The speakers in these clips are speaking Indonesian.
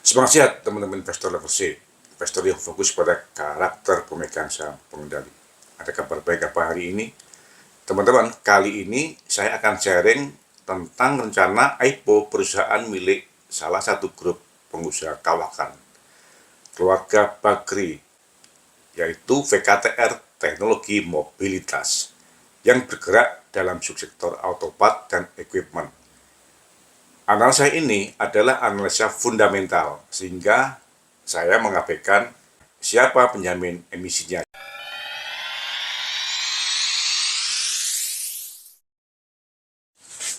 Semangat sehat teman-teman investor level C, investor yang fokus pada karakter pemegang saham pengendali. Ada kabar baik apa hari ini? Teman-teman, kali ini saya akan sharing tentang rencana IPO perusahaan milik salah satu grup pengusaha kawakan, keluarga Bakri, yaitu VKTR Teknologi Mobilitas, yang bergerak dalam subsektor autopart dan equipment. Analisa ini adalah analisa fundamental, sehingga saya mengabaikan siapa penjamin emisinya.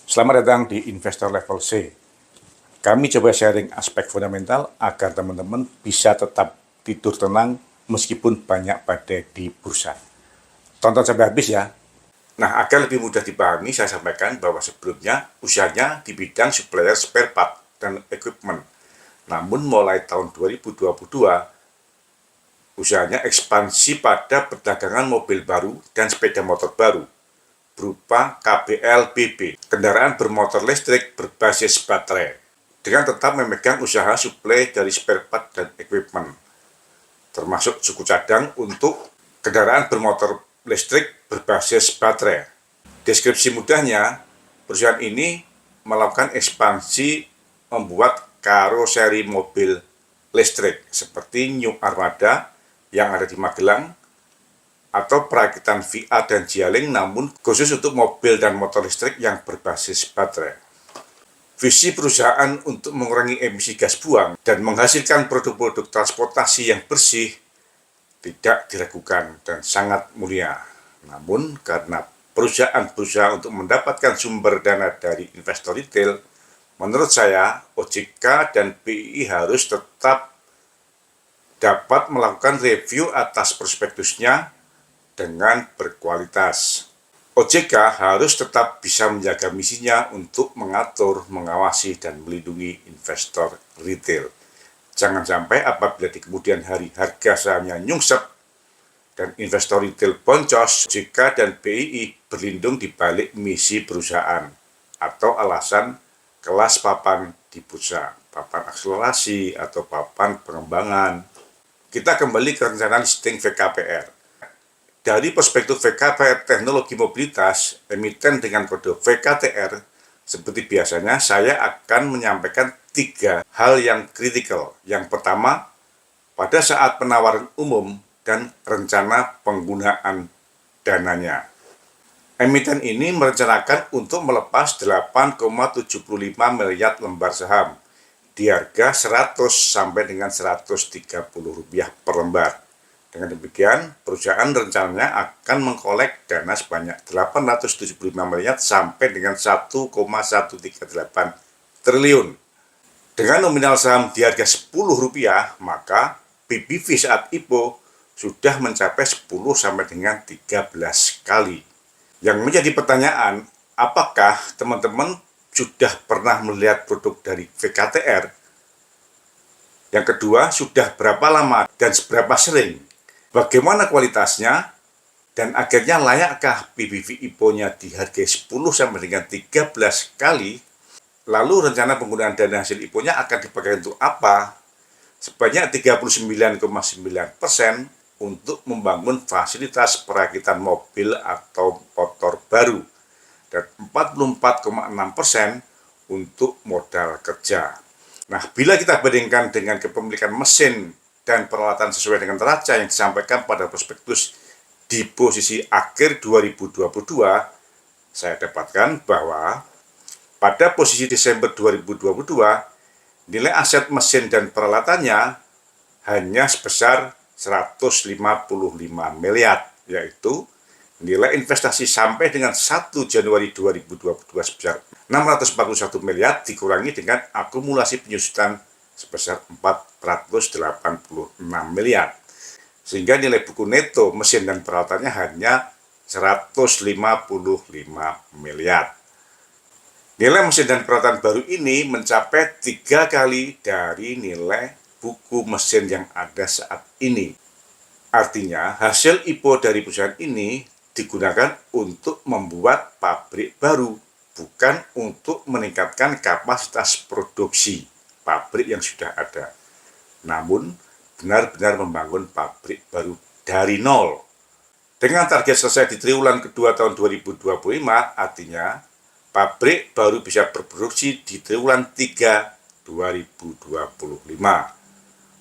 Selamat datang di Investor Level C. Kami coba sharing aspek fundamental agar teman-teman bisa tetap tidur tenang meskipun banyak badai di bursa. Tonton sampai habis ya. Nah, agar lebih mudah dipahami, saya sampaikan bahwa sebelumnya usahanya di bidang supplier spare part dan equipment. Namun mulai tahun 2022, usahanya ekspansi pada perdagangan mobil baru dan sepeda motor baru, berupa KBLBB, kendaraan bermotor listrik berbasis baterai, dengan tetap memegang usaha suplai dari spare part dan equipment, termasuk suku cadang untuk kendaraan bermotor listrik berbasis baterai. Deskripsi mudahnya, perusahaan ini melakukan ekspansi membuat karoseri mobil listrik seperti New Armada yang ada di Magelang, atau perakitan VA dan Jialing, namun khusus untuk mobil dan motor listrik yang berbasis baterai. Visi perusahaan untuk mengurangi emisi gas buang dan menghasilkan produk-produk transportasi yang bersih tidak diragukan dan sangat mulia. Namun karena perusahaan berusaha untuk mendapatkan sumber dana dari investor retail, menurut saya OJK dan BI harus tetap dapat melakukan review atas prospektusnya dengan berkualitas. OJK harus tetap bisa menjaga misinya untuk mengatur, mengawasi, dan melindungi investor retail. Jangan sampai apabila di kemudian hari harga sahamnya nyungsep dan investor retail boncos, OJK dan BI berlindung di balik misi perusahaan atau alasan kelas papan di bursa, papan akselerasi atau papan pengembangan. Kita kembali ke rencana listing VKPR. Dari perspektif VKTR Teknologi Mobilitas, emiten dengan kode VKTR, seperti biasanya saya akan menyampaikan 3 hal yang kritikal. Yang pertama, pada saat penawaran umum dan rencana penggunaan dananya. Emiten ini merencanakan untuk melepas 8,75 miliar lembar saham di harga 100 sampai dengan 130 rupiah per lembar. Dengan demikian, perusahaan rencananya akan mengkolek dana sebanyak 875 miliar sampai dengan 1,138 triliun. Dengan nominal saham di harga 10 rupiah, maka PBV saat IPO sudah mencapai 10 sampai dengan 13 kali. Yang menjadi pertanyaan, apakah teman-teman sudah pernah melihat produk dari VKTR? Yang kedua, sudah berapa lama dan seberapa sering? Bagaimana kualitasnya? Dan akhirnya layakkah PBV IPO-nya dihargai 10 sampai dengan 13 kali? Lalu rencana penggunaan dana hasil IPO-nya akan dipakai untuk apa? Sebanyak 39,9% untuk membangun fasilitas perakitan mobil atau motor baru dan 44,6% untuk modal kerja. Nah, bila kita bandingkan dengan kepemilikan mesin dan peralatan sesuai dengan neraca yang disampaikan pada prospektus di posisi akhir 2022, saya dapatkan bahwa pada posisi Desember 2022, nilai aset mesin dan peralatannya hanya sebesar 155 miliar, yaitu nilai investasi sampai dengan 1 Januari 2022 sebesar 641 miliar dikurangi dengan akumulasi penyusutan sebesar 486 miliar. Sehingga nilai buku neto mesin dan peralatannya hanya 155 miliar. Nilai mesin dan peralatan baru ini mencapai 3 kali dari nilai buku mesin yang ada saat ini. Artinya, hasil IPO dari perusahaan ini digunakan untuk membuat pabrik baru, bukan untuk meningkatkan kapasitas produksi. pabrik yang sudah ada. Namun, benar-benar membangun pabrik baru dari nol. Dengan target selesai di triwulan kedua tahun 2025, artinya pabrik baru bisa berproduksi di triwulan 3 2025.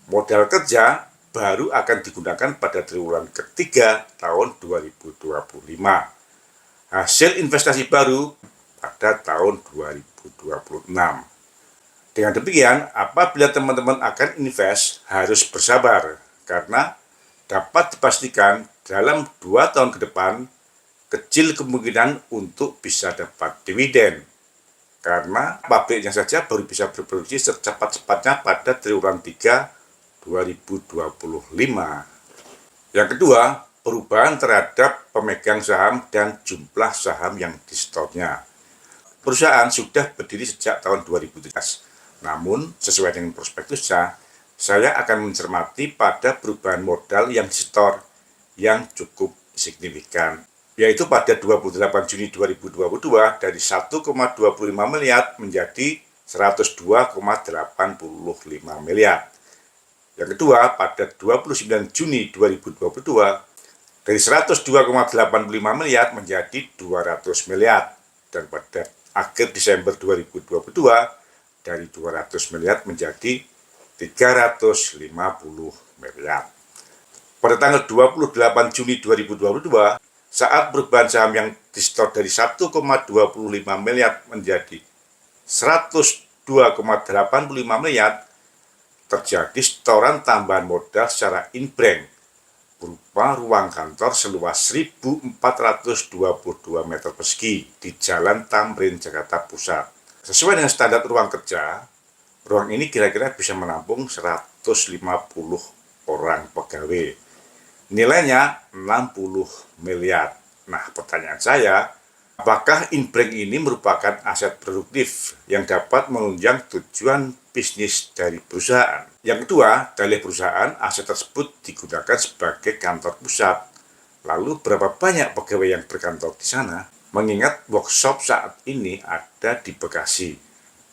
Modal kerja baru akan digunakan pada triwulan ketiga tahun 2025. Hasil investasi baru pada tahun 2026. Dengan demikian, apabila teman-teman akan invest, harus bersabar, karena dapat dipastikan dalam 2 tahun ke depan, kecil kemungkinan untuk bisa dapat dividen. Karena pabriknya saja baru bisa berproduksi secepat-cepatnya pada triwulan 3 2025. Yang kedua, perubahan terhadap pemegang saham dan jumlah saham yang di-store-nya. Perusahaan sudah berdiri sejak tahun 2013. Namun, sesuai dengan prospektusnya, saya akan mencermati pada perubahan modal yang di-store yang cukup signifikan, yaitu pada 28 Juni 2022 dari 1,25 miliar menjadi 102,85 miliar. Yang kedua, pada 29 Juni 2022 dari 102,85 miliar menjadi 200 miliar. Dan pada akhir Desember 2022 dari 200 miliar menjadi 350 miliar. Pada tanggal 28 Juni 2022, saat perubahan saham yang di-store dari 1,25 miliar menjadi 102,85 miliar, terjadi setoran tambahan modal secara in-bank berupa ruang kantor seluas 1.422 meter persegi di Jalan Tamrin, Jakarta Pusat. Sesuai dengan standar ruang kerja, ruang ini kira-kira bisa menampung 150 orang pegawai. Nilainya 60 miliar. Nah, pertanyaan saya, apakah in-bank ini merupakan aset produktif yang dapat menunjang tujuan bisnis dari perusahaan? Yang kedua, dalih perusahaan, aset tersebut digunakan sebagai kantor pusat. Lalu berapa banyak pegawai yang berkantor di sana? Mengingat workshop saat ini ada di Bekasi.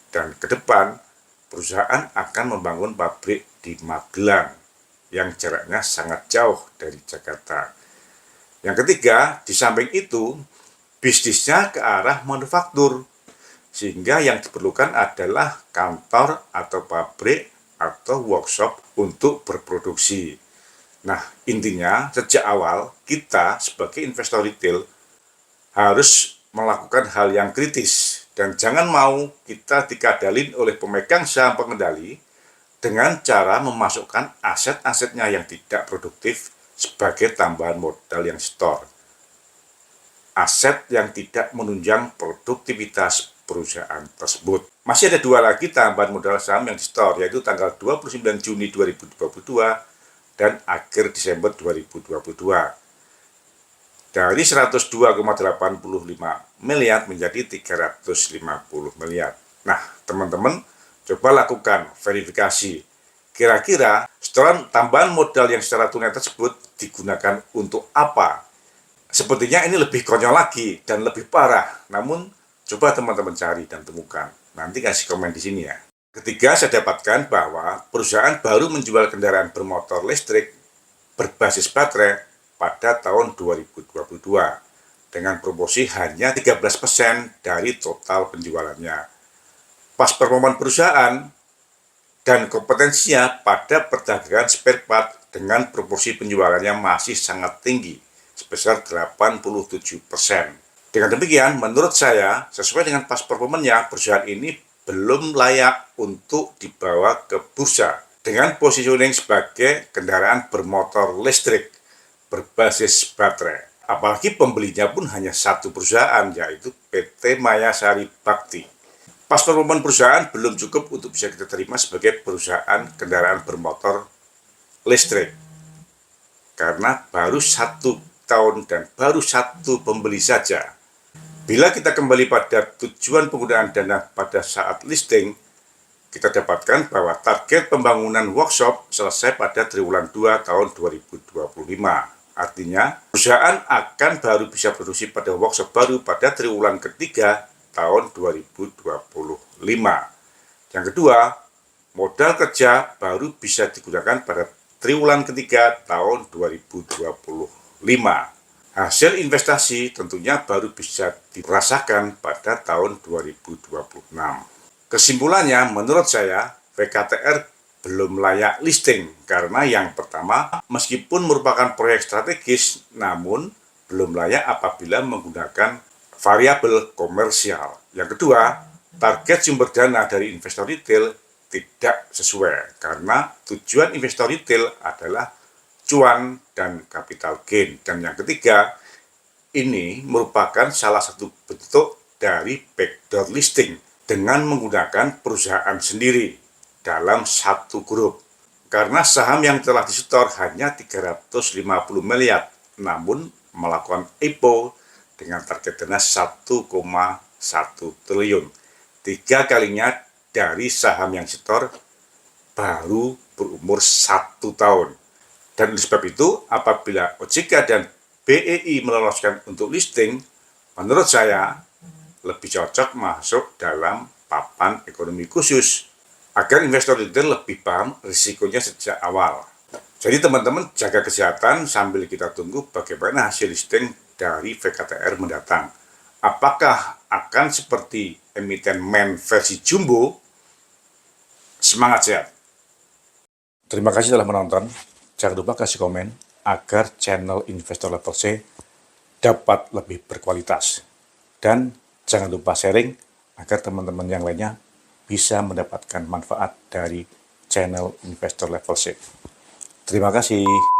Dan ke depan, perusahaan akan membangun pabrik di Magelang yang jaraknya sangat jauh dari Jakarta. Yang ketiga, di samping itu, bisnisnya ke arah manufaktur, sehingga yang diperlukan adalah kantor atau pabrik atau workshop untuk berproduksi. Nah, intinya sejak awal kita sebagai investor retail harus melakukan hal yang kritis dan jangan mau kita dikadalin oleh pemegang saham pengendali dengan cara memasukkan aset-asetnya yang tidak produktif sebagai tambahan modal yang store. Aset yang tidak menunjang produktivitas perusahaan tersebut. Masih ada 2 lagi tambahan modal saham yang di-store, yaitu tanggal 29 Juni 2022 dan akhir Desember 2022. Dari 102,85 miliar menjadi 350 miliar. Nah, teman-teman, coba lakukan verifikasi. Kira-kira setoran tambahan modal yang secara tunai tersebut digunakan untuk apa? Sepertinya ini lebih konyol lagi dan lebih parah. Namun, coba teman-teman cari dan temukan. Nanti kasih komen di sini ya. Ketiga, saya dapatkan bahwa perusahaan baru menjual kendaraan bermotor listrik berbasis baterai pada tahun 2022 dengan proporsi hanya 13% dari total penjualannya. Pas performa perusahaan dan kompetensinya pada perdagangan spare part dengan proporsi penjualannya masih sangat tinggi, sebesar 87%. Dengan demikian, menurut saya, sesuai dengan past performanya, perusahaan ini belum layak untuk dibawa ke bursa dengan positioning sebagai kendaraan bermotor listrik berbasis baterai. Apalagi pembelinya pun hanya satu perusahaan, yaitu PT Mayasari Bakti. Past performa perusahaan belum cukup untuk bisa kita terima sebagai perusahaan kendaraan bermotor listrik. Karena baru 1 tahun dan baru 1 pembeli saja. Bila kita kembali pada tujuan penggunaan dana pada saat listing, kita dapatkan bahwa target pembangunan workshop selesai pada triwulan 2 tahun 2025. Artinya, perusahaan akan baru bisa produksi pada workshop baru pada triwulan ketiga tahun 2025. Yang kedua, Modal kerja baru bisa digunakan pada triwulan ketiga tahun 2025. Hasil investasi tentunya baru bisa dirasakan pada tahun 2026. Kesimpulannya, menurut saya, VKTR belum layak listing karena yang pertama, meskipun merupakan proyek strategis, namun belum layak apabila menggunakan variabel komersial. Yang kedua, target sumber dana dari investor retail tidak sesuai karena tujuan investor retail adalah cuan dan capital gain. Dan yang ketiga, ini merupakan salah satu bentuk dari backdoor listing dengan menggunakan perusahaan sendiri dalam satu grup. Karena saham yang telah disetor hanya 350 miliar, namun melakukan IPO dengan target dana 1,1 triliun. 3 kalinya dari saham yang setor baru berumur 1 tahun. Dan oleh sebab itu, apabila OJK dan BEI meloloskan untuk listing, menurut saya lebih cocok masuk dalam papan ekonomi khusus agar investor retail lebih paham risikonya sejak awal. Jadi teman-teman jaga kesehatan sambil kita tunggu bagaimana hasil listing dari VKTR mendatang. Apakah akan seperti emiten MEN versi jumbo? Semangat sehat! Terima kasih telah menonton. Jangan lupa kasih komen agar channel Investor Level C dapat lebih berkualitas. Dan jangan lupa sharing agar teman-teman yang lainnya bisa mendapatkan manfaat dari channel Investor Level C. Terima kasih.